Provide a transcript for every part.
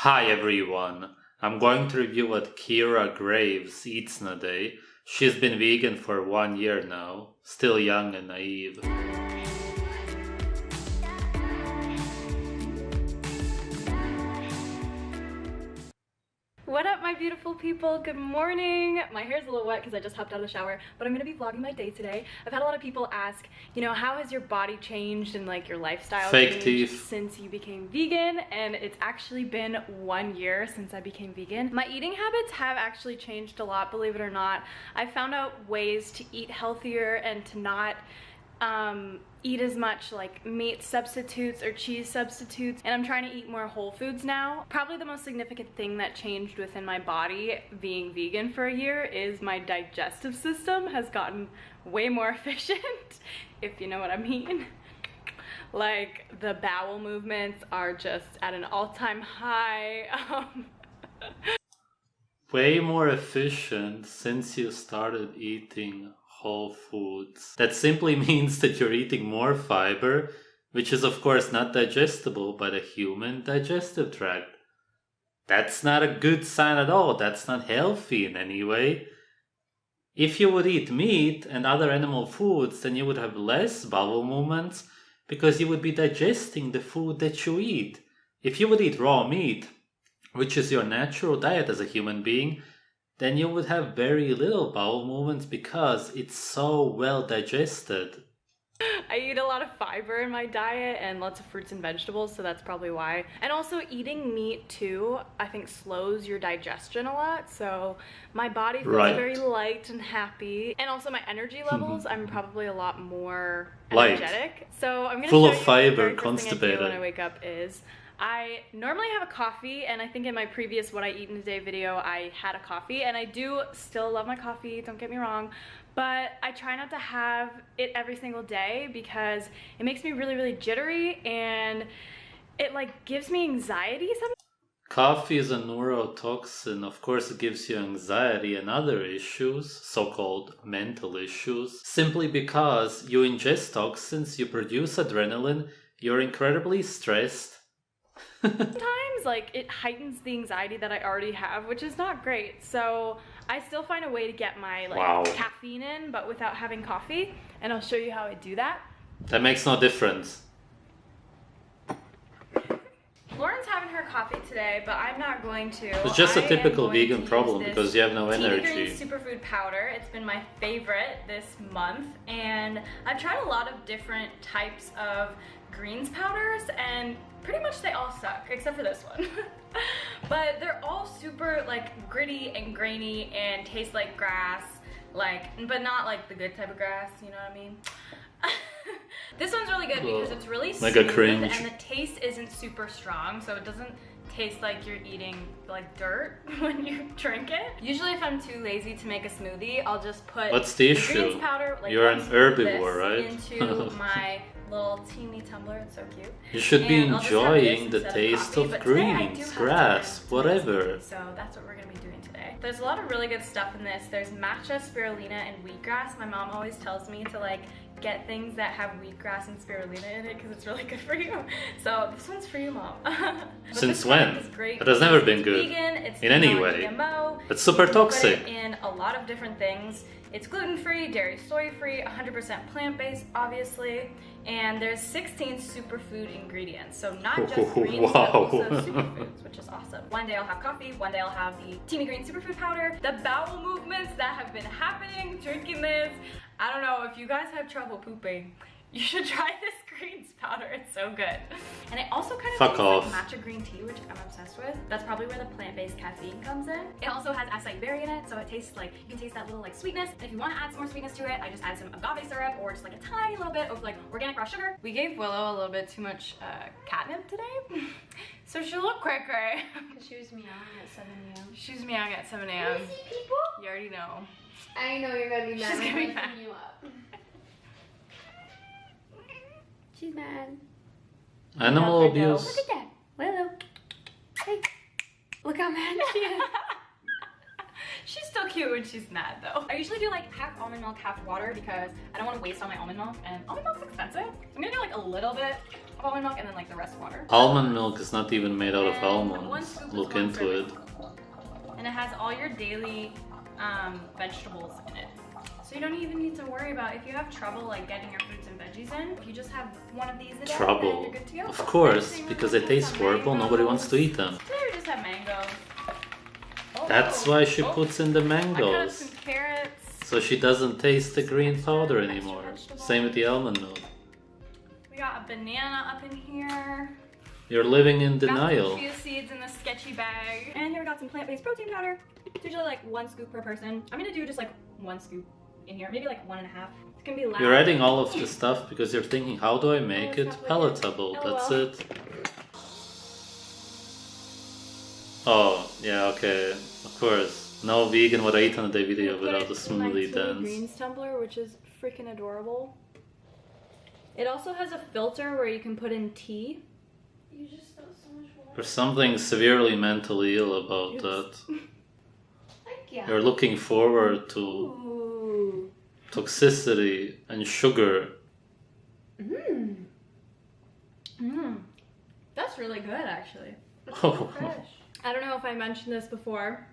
Hi everyone, I'm going to review what Keara Graves eats in a day. She's been vegan for 1 year now, still young and naive. What up, my beautiful people? Good morning. My hair's a little wet because I just hopped out of the shower, but I'm gonna be vlogging my day today. I've had a lot of people ask, how has your body changed and like your lifestyle changed since you became vegan? And it's actually been 1 year since I became vegan. My eating habits have actually changed a lot, believe it or not. I found out ways to eat healthier and to not eat as much like meat substitutes or cheese substitutes, and I'm trying to eat more whole foods now. Probably the most significant thing that changed within my body being vegan for a year is my digestive system has gotten way more efficient, if you know what I mean. Like the bowel movements are just at an all-time high. Way more efficient since you started eating whole foods. That simply means that you're eating more fiber, which is of course not digestible by the human digestive tract. That's not a good sign at all. That's not healthy in any way. If you would eat meat and other animal foods, then you would have less bowel movements because you would be digesting the food that you eat. If you would eat raw meat, which is your natural diet as a human being, then you would have very little bowel movements because it's so well digested. I eat a lot of fiber in my diet and lots of fruits and vegetables, so that's probably why. And also eating meat too, I think slows your digestion a lot, so my body feels very light and happy. And also my energy levels, I'm probably a lot more energetic. So I'm gonna full show of you fiber, the very first constipated. thing I do when I wake up is I normally have a coffee, and I think in my previous what I eat in a day video I had a coffee, and I do still love my coffee, don't get me wrong, but I try not to have it every single day because it makes me really jittery and it like gives me anxiety sometimes. Coffee is a neurotoxin. Of course it gives you anxiety and other issues, so-called mental issues. Simply because you ingest toxins, you produce adrenaline, you're incredibly stressed. Sometimes like it heightens the anxiety that I already have, which is not great. So I still find a way to get my caffeine in, but without having coffee, and I'll show you how I do that. That makes no difference. Lauren's having her coffee today, but I'm not going to. It's just a typical vegan problem because you have no energy. Green superfood powder. It's been my favorite this month, and I've tried a lot of different types of greens powders, and pretty much they all suck except for this one. But they're all super like gritty and grainy and taste like grass, but not like the good type of grass, you know what I mean? This one's really good because it's really smooth and the taste isn't super strong, so it doesn't taste like you're eating like dirt when you drink it. Usually if I'm too lazy to make a smoothie, I'll just put the greens powder, you're an herbivore, right? into my little teeny tumbler. It's so cute. You should be enjoying the taste of greens, grass, whatever. So that's what we're gonna be doing today. There's a lot of really good stuff in this. There's matcha, spirulina, and wheatgrass. My mom always tells me to like get things that have wheatgrass and spirulina in it because it's really good for you. So this one's for you, Mom. Since when? It has never been good in any way. It's super toxic. Put it in a lot of different things. It's gluten-free, dairy, soy-free, 100% plant-based, obviously, and there's 16 superfood ingredients. So not just greens, but also superfoods, which is awesome. One day I'll have coffee, one day I'll have the Teamy Green superfood powder. The bowel movements that have been happening drinking this, I don't know, if you guys have trouble pooping, you should try this greens powder. It's so good. And it also kind of tastes like matcha green tea, which I'm obsessed with. That's probably where the plant-based caffeine comes in. It also has acai berry in it, so it tastes like, you can taste that little like sweetness. And if you want to add some more sweetness to it, I just add some agave syrup or just like a tiny little bit of like organic raw sugar. We gave Willow a little bit too much catnip today. So she's a little cray-cray. She was meowing at 7 a.m. She was meowing at 7 a.m. You see people? You already know. I know you're gonna be mad. She's gonna be mad. You up. She's mad. Animal abuse. Look at that. Willow. Hey. Look how mad she is. She's still cute when she's mad though. I usually do like half almond milk, half water because I don't want to waste all my almond milk, and almond milk's expensive. I'm gonna do like a little bit of almond milk and then like the rest water. Almond milk is not even made out of And one almonds. scoop is Look one into serving. it. And it has all your daily vegetables in it. So you don't even need to worry about if you have trouble like getting your fruits and veggies in. If you just have one of these a day, then Trouble. you're good to go. Of course, Next thing because we're they gonna taste have some horrible, nobody wants to eat them. Today we just have mangoes. Oh, That's oh, why she oh. puts in the I cut up mangoes. some carrots. So she doesn't taste the green powder anymore. Same with the almond milk. We got a banana up in here. You're living in Got denial. some chia seeds in this sketchy bag. And here we got some plant-based protein powder. It's usually like 1 scoop per person. I'm gonna do just like 1 scoop in here, maybe like 1.5. It's gonna be loud. You're adding all of this stuff because you're thinking, how do I make it palatable? That's it. Oh, yeah, okay. Of course. No vegan would I eat on a day video without a smoothie dance. Greens tumbler, which is freaking adorable. It also has a filter where you can put in tea. You just spilled so much water. There's something severely mentally ill about that. Thank you. You're looking forward to Ooh. toxicity and sugar. Mmm. Mmm. That's really good, actually. Oh, Fresh. I don't know if I mentioned this before,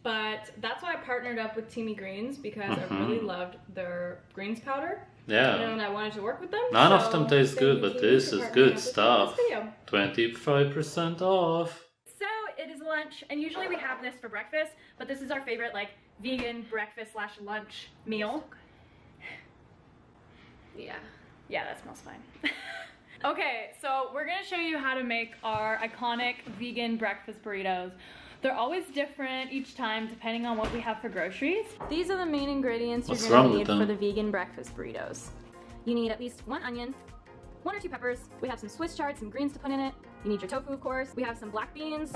but that's why I partnered up with Teamy Greens because I really loved their greens powder. yeah. And I wanted to work with them. None of so them taste thank good, you, but Teamy, this for is partnering good up with me stuff. for this video. 25% off. So it is lunch, and usually we have this for breakfast, but this is our favorite like vegan breakfast / lunch meal. Yeah. Yeah, that smells fine. Okay, so we're gonna show you how to make our iconic vegan breakfast burritos. They're always different each time depending on what we have for groceries. These are the main ingredients What's you're wrong gonna with need for them? the vegan breakfast burritos. You need at least 1 onion, 1 or 2 peppers. We have some Swiss chard, some greens to put in it. You need your tofu, of course. We have some black beans,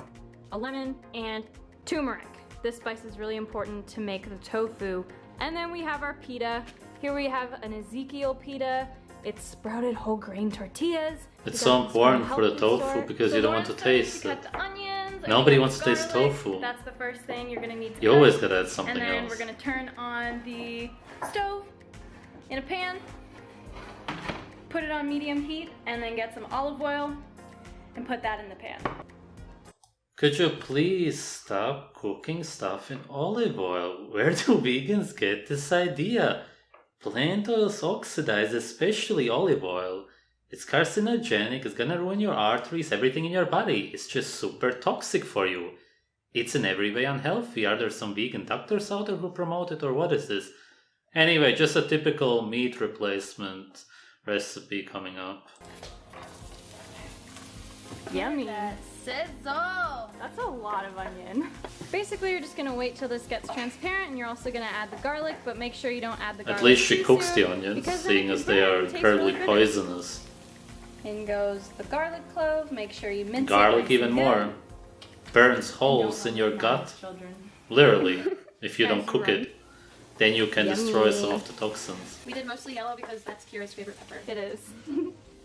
a lemon, and turmeric. This spice is really important to make the tofu. And then we have our pita. Here we have an Ezekiel pita. It's sprouted whole grain tortillas. It's We so got this from important the for the health food tofu store. because So you don't the want to first thing is taste you it. cut the onions, Nobody and wants to taste garlic. tofu. That's the first thing you're gonna need to You cut. always gotta add something And then else. we're gonna turn on the stove in a pan, put it on medium heat, and then get some olive oil and put that in the pan. Could you please stop cooking stuff in olive oil? Where do vegans get this idea? Plant oils oxidize, especially olive oil. It's carcinogenic, it's gonna ruin your arteries, everything in your body. It's just super toxic for you. It's in every way unhealthy. Are there some vegan doctors out there who promote it, or what is this? Anyway, just a typical meat replacement recipe coming up. Yummy. Sizzle. That's a lot of onion. Basically, you're just gonna wait till this gets transparent, and you're also gonna add the garlic, but make sure you don't add the garlic At least she too cooks soon, the onions, because then seeing it as can they burn. are It tastes incredibly really good. poisonous. In goes the garlic clove. Make sure you mince Garlic it. even more. Burns holes in your gut. Literally, if you don't cook it, then you can destroy some of the toxins. We did mostly yellow because that's Keara's favorite pepper. It is.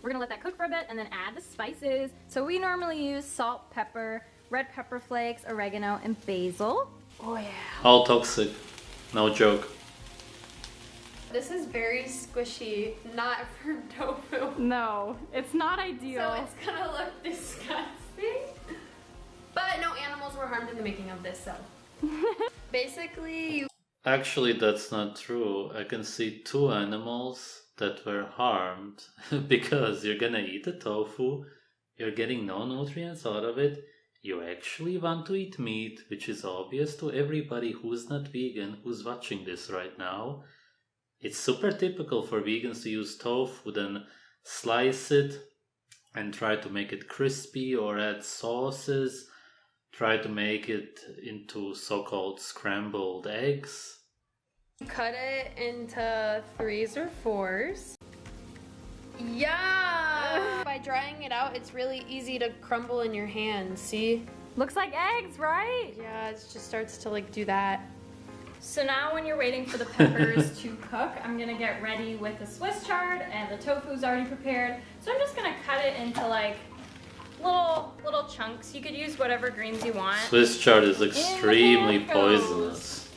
We're gonna let that cook for a bit and then add the spices. So we normally use salt, pepper, red pepper flakes, oregano, and basil. Oh yeah. All toxic. No joke. This is very squishy, not for tofu. No, it's not ideal. So it's gonna look disgusting. But no animals were harmed in the making of this, so. Basically, you Actually, that's not true. I can see 2 animals that were harmed because you're gonna eat the tofu, you're getting no nutrients out of it. You actually want to eat meat, which is obvious to everybody who's not vegan, who's watching this right now. It's super typical for vegans to use tofu, then slice it and try to make it crispy or add sauces. Try to make it into so-called scrambled eggs. cut it into 3s or 4s. Yeah! By drying it out, it's really easy to crumble in your hands, see? Looks like eggs, right? Yeah, it just starts to like do that. So now when you're waiting for the peppers to cook, I'm gonna get ready with the Swiss chard, and the tofu's already prepared. So I'm just gonna cut it into like little chunks. You could use whatever greens you want. Swiss chard is extremely poisonous.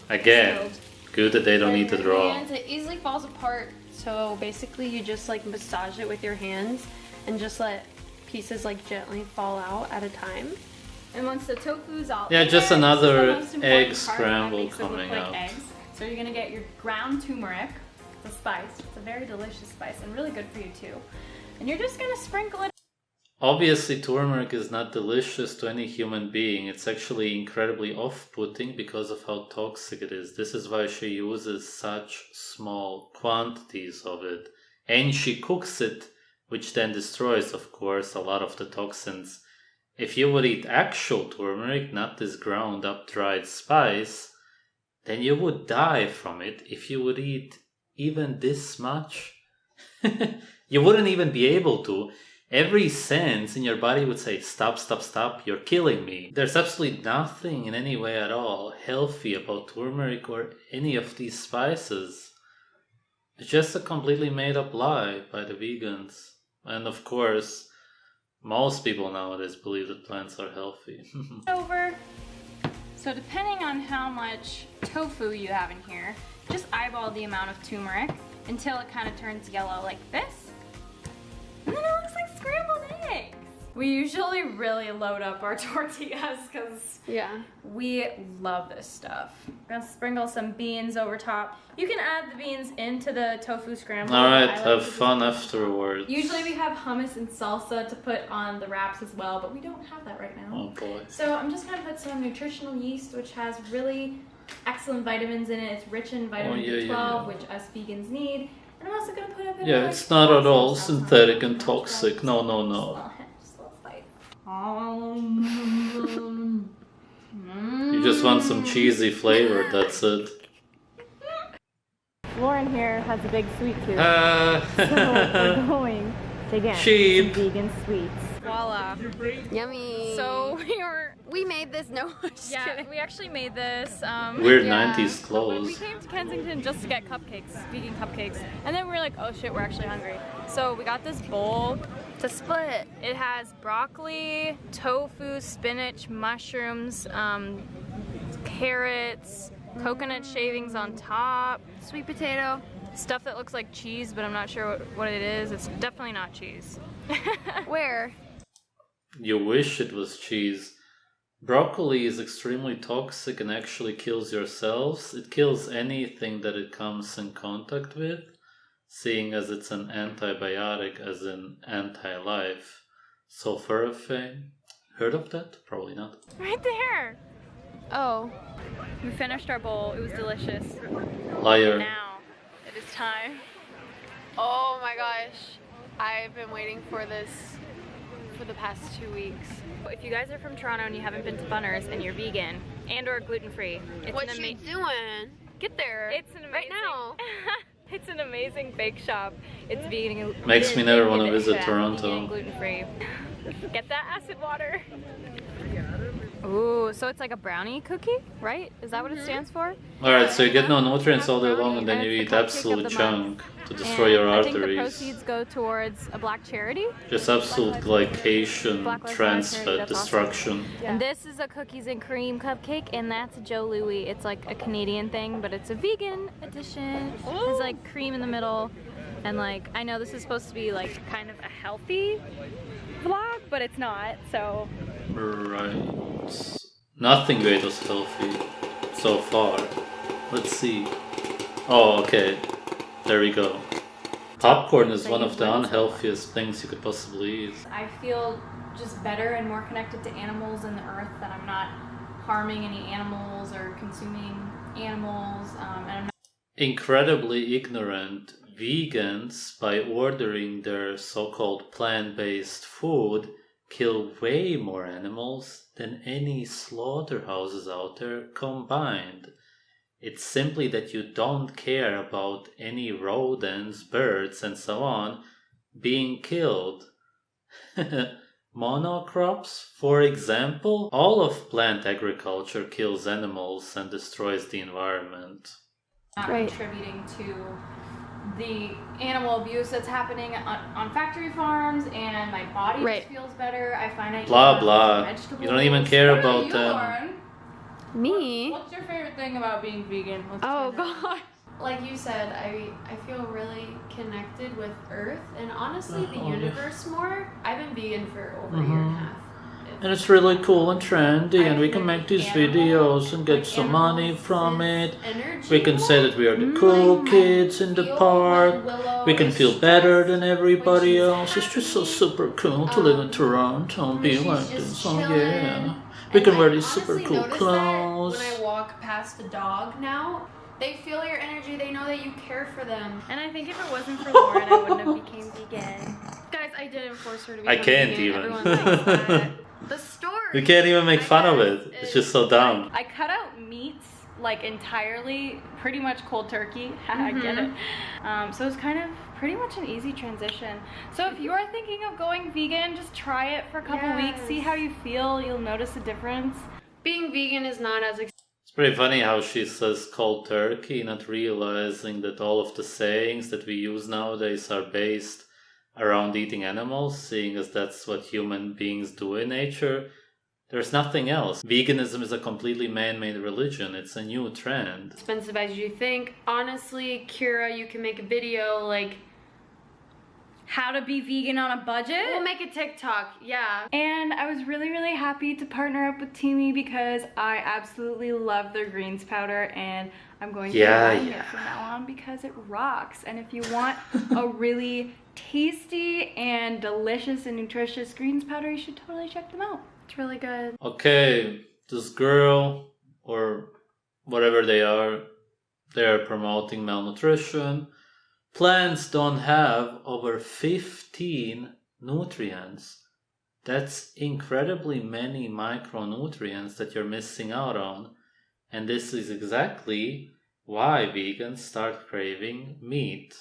Again, good that they don't need to draw. Hands, it easily falls apart, So basically you just like massage it with your hands and just let pieces like gently fall out at a time. And once the tofu's all Yeah, in just there, another this is the most important egg part that scramble makes it look coming like out. eggs. So you're gonna get your ground turmeric. It's a spice. It's a very delicious spice and really good for you too. And you're just gonna sprinkle it. Obviously, turmeric is not delicious to any human being. It's actually incredibly off-putting because of how toxic it is. This is why she uses such small quantities of it. And she cooks it, which then destroys, of course, a lot of the toxins. If you would eat actual turmeric, not this ground up dried spice, then you would die from it. If you would eat even this much, you wouldn't even be able to. Every sense in your body would say, stop, stop, stop, you're killing me. There's absolutely nothing in any way at all healthy about turmeric or any of these spices. It's just a completely made up lie by the vegans. And of course, most people nowadays believe that plants are healthy. Over. So depending on how much tofu you have in here, just eyeball the amount of turmeric until it kind of turns yellow like this. And then it looks like scrambled eggs. We usually really load up our tortillas because we love this stuff. We're gonna sprinkle some beans over top. You can add the beans into the tofu scramble. Alright, have fun afterwards. Usually we have hummus and salsa to put on the wraps as well, but we don't have that right now. Oh boy. So I'm just gonna put some nutritional yeast, which has really excellent vitamins in it. It's rich in vitamin B12, which us vegans need. And I'm also gonna put a bit of it's not at all synthetic and toxic. No, no, no. Just a little bite. You just want some cheesy flavor, that's it. Lauren here has a big sweet tooth. So we're going to get Cheap. some vegan sweets. Voila. Yummy. So we made this, no, just kidding. We actually made this. Weird 90s We clothes. came to Kensington just to get cupcakes, vegan cupcakes, and then we were like, oh shit, we're actually hungry. So we got this bowl to split. It has broccoli, tofu, spinach, mushrooms, carrots, coconut shavings on top, Sweet potato. stuff that looks like cheese, but I'm not sure what it is. It's definitely not cheese. Where? You wish it was cheese. Broccoli is extremely toxic and actually kills your cells. It kills anything that it comes in contact with, seeing as it's an antibiotic, as in anti-life. Sulforaphane. Heard of that? Probably not. Right there! Oh. We finished our bowl. It was delicious. Liar. Now, it is time. Oh my gosh. I've been waiting for this for the past 2 weeks. If you guys are from Toronto and you haven't been to Bunner's and you're vegan and or gluten-free, it's What you doing? Get there. It's an amazing, right now. It's an amazing bake shop. It's vegan. Makes me never want to vegan, visit vegan, Toronto. gluten-free. Get that acid water. Ooh, so it's like a brownie cookie, right? Is that what it stands for? Alright, so you get no nutrients all day long and then you eat absolute junk to destroy your I think the arteries. proceeds go towards a black charity. Just absolute glycation, Black Lives trans Matter, fat that's destruction. And this is a cookies and cream cupcake, and that's a Joe Louis. It's like a Canadian thing, but it's a vegan edition. There's like cream in the middle, and like I know this is supposed to be like kind of a healthy vlog, but it's not. So Right. Nothing great was healthy so far. Let's see. Oh, okay. There we go. Popcorn is one of the unhealthiest things you could possibly eat. I feel just better and more connected to animals and the earth, that I'm not harming any animals or consuming animals, and I'm not Incredibly ignorant vegans, by ordering their so-called plant-based food, kill way more animals than any slaughterhouses out there combined. It's simply that you don't care about any rodents, birds, and so on being killed. Monocrops, for example, all of plant agriculture kills animals and destroys the environment. contributing to the animal abuse that's happening on factory farms, and my body just feels better. I find I eat Blah more blah. vegetables. You don't even care What about you, them. Lauren? Me? What's your favorite thing about being vegan? Oh god. like you said, I feel really connected with Earth and honestly the universe more. I've been vegan for over a year and a half. And it's really cool and trendy, and we can make these videos and get some money from it. We can say that we are the cool kids in the park. We can feel better than everybody else. It's just so super cool to live in Toronto and be like this. Oh yeah. We can wear these super cool clothes. When I walk past a dog now, they feel your energy. They know that you care for them. And I think if it wasn't for Lauren, I wouldn't have became vegan. Guys, I didn't force her to become vegan. I can't even. Everyone likes that. The story. You can't even make fun of it. It's just so dumb. I cut out meats like entirely, pretty much cold turkey. I get it. So it's kind of pretty much an easy transition. So if you are thinking of going vegan, just try it for a couple weeks. See how you feel. You'll notice a difference. Being vegan is not as It's pretty funny how she says cold turkey, not realizing that all of the sayings that we use nowadays are based around eating animals, seeing as that's what human beings do in nature. There's nothing else. Veganism is a completely man-made religion. It's a new trend. expensive as you think. Honestly, Keara, you can make a video like how to be vegan on a budget. We'll make a TikTok, yeah. And I was really, really happy to partner up with Teamy because I absolutely love their greens powder and I'm going to be buying it from now on because it rocks. And if you want a really tasty and delicious and nutritious greens powder, you should totally check them out. It's really good. Okay, this girl or whatever they are promoting malnutrition. Plants don't have over 15 nutrients. That's incredibly many micronutrients that you're missing out on. And this is exactly why vegans start craving meat.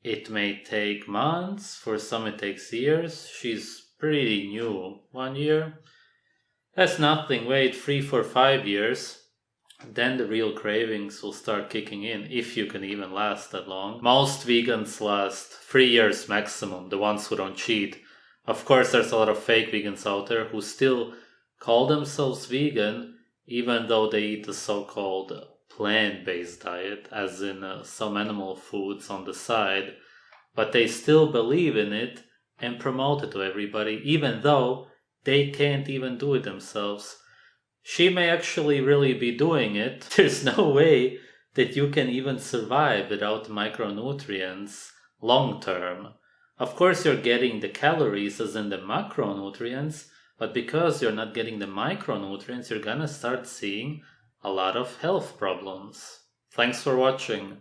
It may take months, for some it takes years. She's pretty new. 1 year? That's nothing. Wait 3-5 years. Then the real cravings will start kicking in, if you can even last that long. Most vegans last 3 years maximum, the ones who don't cheat. Of course, there's a lot of fake vegans out there who still call themselves vegan, even though they eat the so-called plant-based diet, as in some animal foods on the side. But they still believe in it and promote it to everybody, even though they can't even do it themselves. She may actually really be doing it. There's no way that you can even survive without micronutrients long term. Of course, you're getting the calories as in the macronutrients, but because you're not getting the micronutrients, you're gonna start seeing a lot of health problems. Thanks for watching.